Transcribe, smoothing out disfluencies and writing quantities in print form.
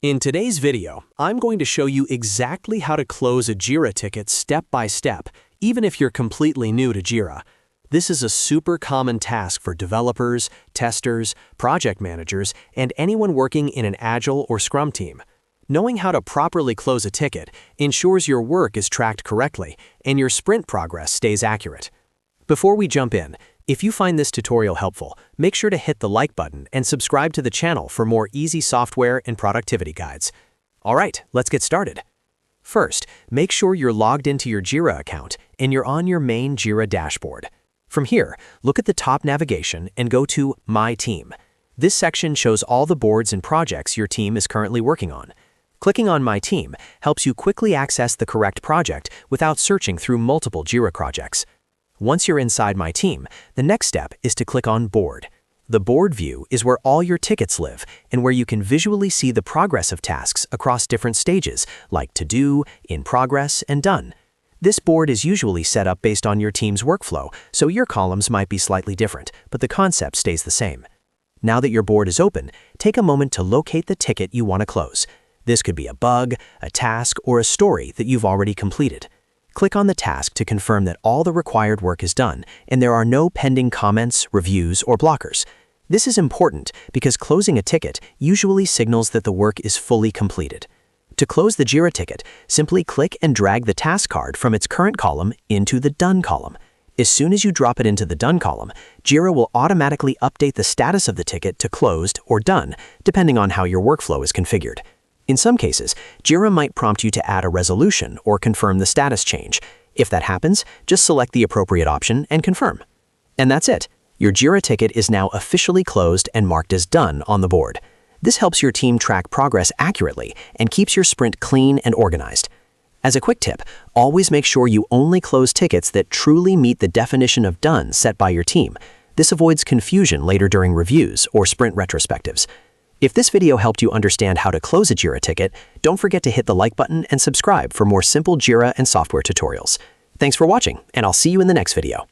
In today's video, I'm going to show you exactly how to close a Jira ticket step by step, even if you're completely new to Jira. This is a super common task for developers, testers, project managers, and anyone working in an agile or scrum team. Knowing how to properly close a ticket ensures your work is tracked correctly and your sprint progress stays accurate. Before we jump in, if you find this tutorial helpful, make sure to hit the like button and subscribe to the channel for more easy software and productivity guides. All right, let's get started. First, make sure you're logged into your Jira account and you're on your main Jira dashboard. From here, look at the top navigation and go to My Team. This section shows all the boards and projects your team is currently working on. Clicking on My Team helps you quickly access the correct project without searching through multiple Jira projects. Once you're inside My Team, the next step is to click on Board. The Board view is where all your tickets live and where you can visually see the progress of tasks across different stages, like To Do, In Progress, and Done. This board is usually set up based on your team's workflow, so your columns might be slightly different, but the concept stays the same. Now that your board is open, take a moment to locate the ticket you want to close. This could be a bug, a task, or a story that you've already completed. Click on the task to confirm that all the required work is done and there are no pending comments, reviews, or blockers. This is important because closing a ticket usually signals that the work is fully completed. To close the Jira ticket, simply click and drag the task card from its current column into the Done column. As soon as you drop it into the Done column, Jira will automatically update the status of the ticket to Closed or Done, depending on how your workflow is configured. In some cases, Jira might prompt you to add a resolution or confirm the status change. If that happens, just select the appropriate option and confirm. And that's it. Your Jira ticket is now officially closed and marked as done on the board. This helps your team track progress accurately and keeps your sprint clean and organized. As a quick tip, always make sure you only close tickets that truly meet the definition of done set by your team. This avoids confusion later during reviews or sprint retrospectives. If this video helped you understand how to close a Jira ticket, don't forget to hit the like button and subscribe for more simple Jira and software tutorials. Thanks for watching, and I'll see you in the next video.